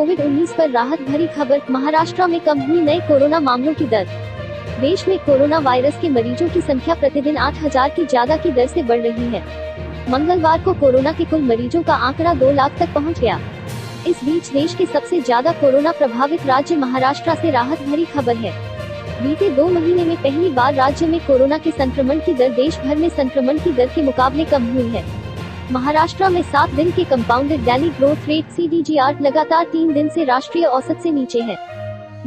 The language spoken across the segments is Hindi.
कोविड-19 पर राहत भरी खबर, महाराष्ट्र में कम हुई नए कोरोना मामलों की दर। देश में कोरोना वायरस के मरीजों की संख्या प्रतिदिन 8,000 की ज्यादा की दर से बढ़ रही है। मंगलवार को कोरोना के कुल मरीजों का आंकड़ा 2 लाख तक पहुंच गया। इस बीच देश के सबसे ज्यादा कोरोना प्रभावित राज्य महाराष्ट्र से राहत भरी खबर है। बीते 2 महीने में पहली बार राज्य में कोरोना के संक्रमण की दर देश भर में संक्रमण की दर के मुकाबले कम हुई है। महाराष्ट्र में 7 दिन के compounded daily growth rate (CDGR) लगातार 3 दिन से राष्ट्रीय औसत से नीचे है।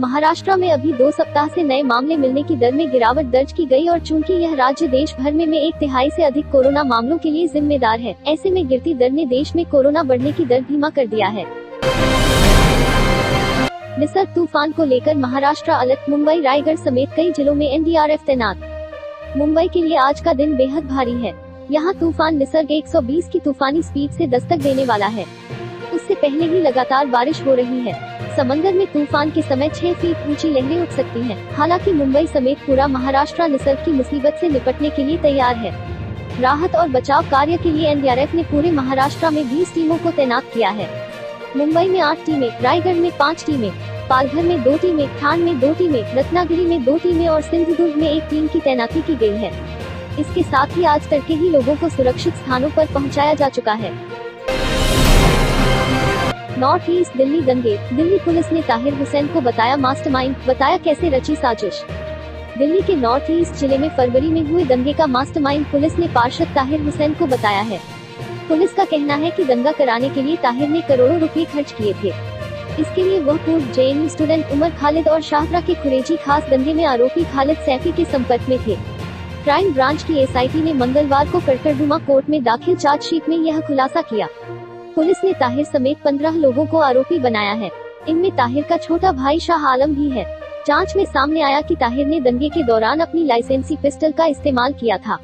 महाराष्ट्र में अभी 2 सप्ताह से नए मामले मिलने की दर में गिरावट दर्ज की गई और चूंकि यह राज्य देश भर में 1/3 से अधिक कोरोना मामलों के लिए जिम्मेदार है, ऐसे में गिरती दर ने देश में कोरोना बढ़ने की दर धीमा कर दिया है। निसर्ग तूफान को लेकर महाराष्ट्र अलर्ट, मुंबई रायगढ़ समेत कई जिलों में NDRF तैनात। मुंबई के लिए आज का दिन बेहद भारी है। यहाँ तूफान निसर्ग 120 की तूफानी स्पीड से दस्तक देने वाला है। उससे पहले ही लगातार बारिश हो रही है। समंदर में तूफान के समय 6 फीट ऊंची लहरें उठ सकती हैं। हालांकि मुंबई समेत पूरा महाराष्ट्र निसर्ग की मुसीबत से निपटने के लिए तैयार है। राहत और बचाव कार्य के लिए NDRF ने पूरे महाराष्ट्र में 20 टीमों को तैनात किया है। मुंबई में 8 टीमें, रायगढ़ में 5 टीमें, पालघर में 2 टीमें, ठाणे में 2 टीमें, रत्नागिरी में 2 टीमें और सिंधुदुर्ग में 1 टीम की तैनाती की गई है। इसके साथ ही आज तड़के ही लोगों को सुरक्षित स्थानों पर पहुंचाया जा चुका है। नॉर्थ ईस्ट दिल्ली दंगे, दिल्ली पुलिस ने ताहिर हुसैन को बताया मास्टरमाइंड, बताया कैसे रची साजिश। दिल्ली के नॉर्थ ईस्ट जिले में फरवरी में हुए दंगे का मास्टरमाइंड पुलिस ने पार्षद ताहिर हुसैन को बताया है। पुलिस का कहना है कि दंगा कराने के लिए ताहिर ने करोड़ों रुपए खर्च किए थे। इसके लिए वह पूर्व JNU स्टूडेंट उमर खालिद और शाहदरा के खुरेजी खास दंगे में आरोपी खालिद सैफी के संपर्क में थे। क्राइम ब्रांच की SIT ने मंगलवार को कड़कड़दुमा कोर्ट में दाखिल चार्जशीट में यह खुलासा किया। पुलिस ने ताहिर समेत 15 लोगों को आरोपी बनाया है। इनमें ताहिर का छोटा भाई शाह आलम भी है। जांच में सामने आया कि ताहिर ने दंगे के दौरान अपनी लाइसेंसी पिस्टल का इस्तेमाल किया था,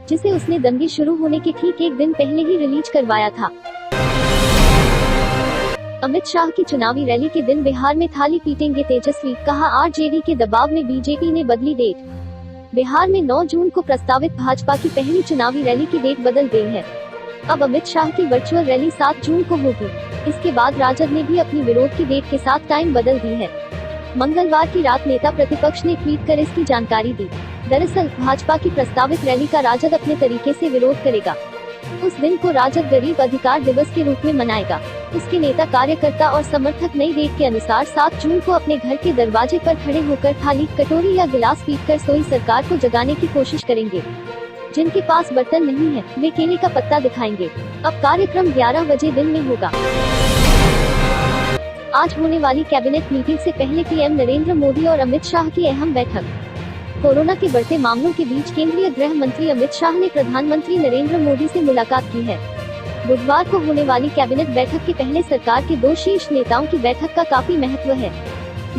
जिसे उसने दंगे शुरू होने के ठीक 1 दिन पहले ही रिलीज करवाया था। अमित शाह की चुनावी रैली के दिन बिहार में थाली पीटेंगे तेजस्वी, कहा RJD के दबाव में BJP ने बदली डेट। बिहार में 9 जून को प्रस्तावित भाजपा की पहली चुनावी रैली की डेट बदल गई है। अब अमित शाह की वर्चुअल रैली 7 जून को होगी। इसके बाद राजद ने भी अपनी विरोध की डेट के साथ टाइम बदल दी है। मंगलवार की रात नेता प्रतिपक्ष ने ट्वीट कर इसकी जानकारी दी। दरअसल भाजपा की प्रस्तावित रैली का राजद अपने तरीके से विरोध करेगा। उस दिन को राजद गरीब अधिकार दिवस के रूप में मनाएगा। उसके नेता, कार्यकर्ता और समर्थक नई डेट के अनुसार 7 जून को अपने घर के दरवाजे पर खड़े होकर थाली, कटोरी या गिलास पीटकर सोई सरकार को जगाने की कोशिश करेंगे। जिनके पास बर्तन नहीं है, वे केले का पत्ता दिखाएंगे। अब कार्यक्रम 11 बजे दिन में होगा। आज होने वाली कैबिनेट मीटिंग से पहले PM नरेंद्र मोदी और अमित शाह की अहम बैठक। कोरोना के बढ़ते मामलों के बीच केंद्रीय गृह मंत्री अमित शाह ने प्रधानमंत्री नरेंद्र मोदी से मुलाकात की है। बुधवार को होने वाली कैबिनेट बैठक के पहले सरकार के 2 शीर्ष नेताओं की बैठक का काफी महत्व है।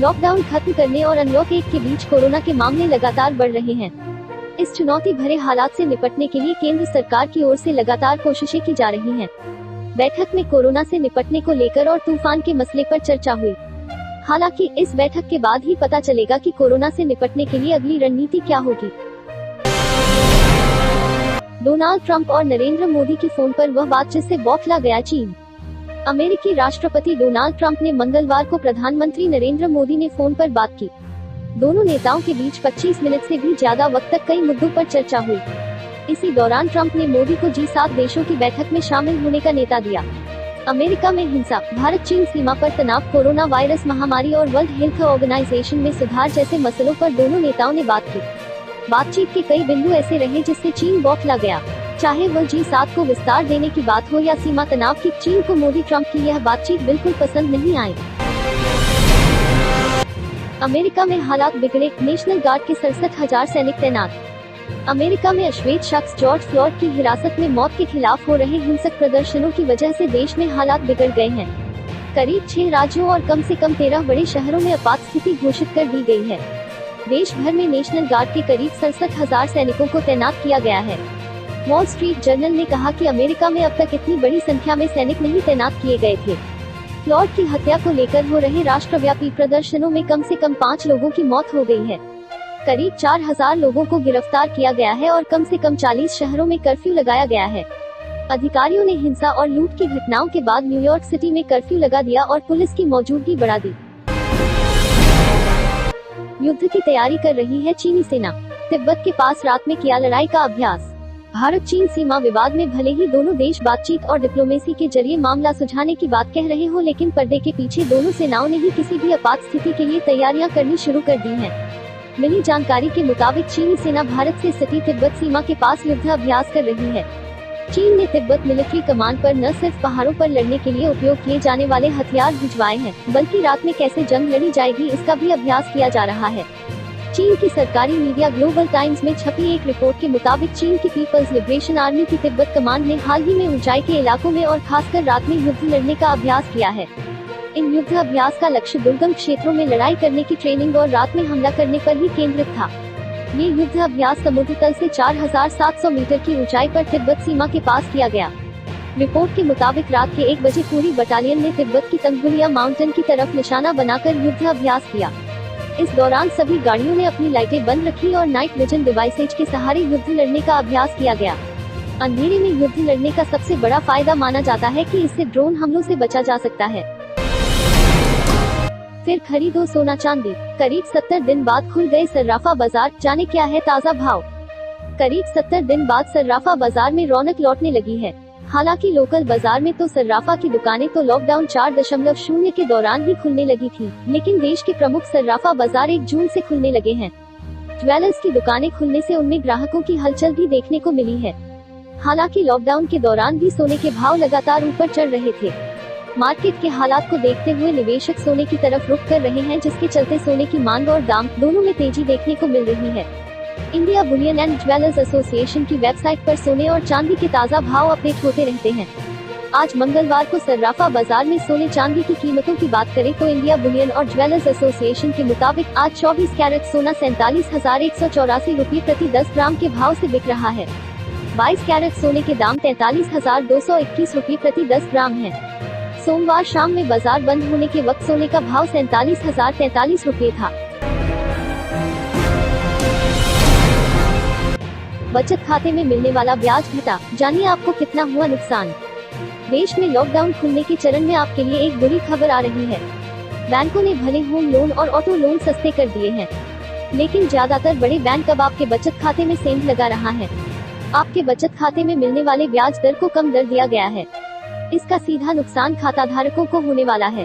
लॉकडाउन खत्म करने और अनलॉक 1 के बीच कोरोना के मामले लगातार बढ़ रहे हैं। इस चुनौती भरे हालात से निपटने के लिए केंद्र सरकार की ओर से लगातार कोशिशें की जा रही हैं। बैठक में कोरोना से निपटने को लेकर और तूफान के मसले पर चर्चा हुई। हालांकि इस बैठक के बाद ही पता चलेगा कि कोरोना से निपटने के लिए अगली रणनीति क्या होगी। डोनाल्ड ट्रंप और नरेंद्र मोदी की फोन पर वह बात जिससे बौखला गया चीन। अमेरिकी राष्ट्रपति डोनाल्ड ट्रंप ने मंगलवार को प्रधानमंत्री नरेंद्र मोदी ने फोन पर बात की। दोनों नेताओं के बीच 25 मिनट से भी ज्यादा वक्त तक कई मुद्दों पर चर्चा हुई। इसी दौरान ट्रंप ने मोदी को G7 देशों की बैठक में शामिल होने का न्योता दिया। अमेरिका में हिंसा, भारत चीन सीमा पर तनाव, कोरोना वायरस महामारी और वर्ल्ड हेल्थ ऑर्गेनाइजेशन में सुधार जैसे मसलों पर दोनों नेताओं ने बात की। बातचीत के कई बिंदु ऐसे रहे जिससे चीन बौखला गया। चाहे वह G7 को विस्तार देने की बात हो या सीमा तनाव की, चीन को मोदी ट्रंप की यह बातचीत बिल्कुल पसंद नहीं आई। अमेरिका में हालात बिगड़े, नेशनल गार्ड के 67,000 सैनिक तैनात। अमेरिका में अश्वेत शख्स जॉर्ज फ्लॉयड की हिरासत में मौत के खिलाफ हो रहे हिंसक प्रदर्शनों की वजह से देश में हालात बिगड़ गए हैं। करीब 6 राज्यों और कम से कम 13 बड़े शहरों में आपात स्थिति घोषित कर दी गई है। देश भर में नेशनल गार्ड के करीब 67,000 सैनिकों को तैनात किया गया है। वॉल स्ट्रीट जर्नल ने कहा कि अमेरिका में अब तक इतनी बड़ी संख्या में सैनिक नहीं तैनात किए गए थे। फ्लॉयड की हत्या को लेकर हो रहे राष्ट्रव्यापी प्रदर्शनों में कम से कम 5 लोगों की मौत हो गई है। करीब 4,000 लोगों को गिरफ्तार किया गया है और कम से कम 40 शहरों में कर्फ्यू लगाया गया है। अधिकारियों ने हिंसा और लूट की घटनाओं के बाद न्यूयॉर्क सिटी में कर्फ्यू लगा दिया और पुलिस की मौजूदगी बढ़ा दी। युद्ध की तैयारी कर रही है चीनी सेना, तिब्बत के पास रात में किया लड़ाई का अभ्यास। भारत चीन सीमा विवाद में भले ही दोनों देश बातचीत और डिप्लोमेसी के जरिए मामला सुलझाने की बात कह रहे हो, लेकिन पर्दे के पीछे दोनों सेनाओं ने ही किसी भी आपात स्थिति के लिए तैयारियां करनी शुरू कर दी हैं। मिली जानकारी के मुताबिक चीनी सेना भारत से सटी तिब्बत सीमा के पास युद्ध अभ्यास कर रही है। चीन ने तिब्बत मिलिट्री कमांड पर न सिर्फ पहाड़ों पर लड़ने के लिए उपयोग किए जाने वाले हथियार भिजवाए हैं, बल्कि रात में कैसे जंग लड़ी जाएगी इसका भी अभ्यास किया जा रहा है। चीन की सरकारी मीडिया ग्लोबल टाइम्स में छपी एक रिपोर्ट के मुताबिक चीन की पीपल्स लिबरेशन आर्मी की तिब्बत कमांड ने हाल ही में ऊंचाई के इलाकों में और खासकर रात में युद्ध लड़ने का अभ्यास किया है। इन युद्ध अभ्यास का लक्ष्य दुर्गम क्षेत्रों में लड़ाई करने की ट्रेनिंग और रात में हमला करने पर ही केंद्रित था। ये युद्ध अभ्यास समुद्र तल से 4700 मीटर की ऊंचाई पर तिब्बत सीमा के पास किया गया। रिपोर्ट के मुताबिक रात के 1 बजे पूरी बटालियन ने तिब्बत की तंगगुलिया माउंटेन की तरफ निशाना बनाकर युद्ध अभ्यास किया। इस दौरान सभी गाड़ियों ने अपनी लाइटें बंद रखी और नाइट विजन डिवाइसेज के सहारे युद्ध लड़ने का अभ्यास किया गया। अंधेरे में युद्ध लड़ने का सबसे बड़ा फायदा माना जाता है कि इससे ड्रोन हमलों से बचा जा सकता है। फिर खरीदो सोना चांदी। करीब 70 दिन बाद खुल गए सर्राफा बाजार, जाने क्या है ताज़ा भाव। करीब 70 दिन बाद सर्राफा बाजार में रौनक लौटने लगी है। हालांकि लोकल बाजार में तो सर्राफा की दुकानें तो लॉकडाउन 4.0 के दौरान ही खुलने लगी थी, लेकिन देश के प्रमुख सर्राफा बाजार 1 जून से खुलने लगे हैं। ज्वेलर्स की दुकानें खुलने से उनमें ग्राहकों की हलचल भी देखने को मिली है। हालांकि लॉकडाउन के दौरान भी सोने के भाव लगातार ऊपर चढ़ रहे थे। मार्केट के हालात को देखते हुए निवेशक सोने की तरफ रुख कर रहे हैं, जिसके चलते सोने की मांग और दाम दोनों में तेजी देखने को मिल रही है। India Boolean and jewellers association की वेबसाइट पर सोने और चांदी के ताज़ा भाव अपडेट होते रहते हैं। आज मंगलवार को सर्राफा बाजार में सोने चांदी की कीमतों की बात करें तो इंडिया बुलियन और ज्वेलर्स एसोसिएशन के मुताबिक आज 24 कैरेट सोना 47,184 रुपये प्रति 10 ग्राम के भाव से बिक रहा है। 22 कैरेट सोने के दाम 43,221 रुपये प्रति 10 ग्राम है। सोमवार शाम में बाजार बंद होने के वक्त सोने का भाव 47,043 रुपये था। बचत खाते में मिलने वाला ब्याज घटा, जानिए आपको कितना हुआ नुकसान। देश में लॉकडाउन खुलने के चरण में आपके लिए एक बुरी खबर आ रही है। बैंकों ने भले होम लोन और ऑटो लोन सस्ते कर दिए हैं, लेकिन ज्यादातर बड़े बैंक अब आपके बचत खाते में सेंध लगा रहा है। आपके बचत खाते में मिलने वाले ब्याज दर को कम कर दिया गया है। इसका सीधा नुकसान खाता धारकों को होने वाला है।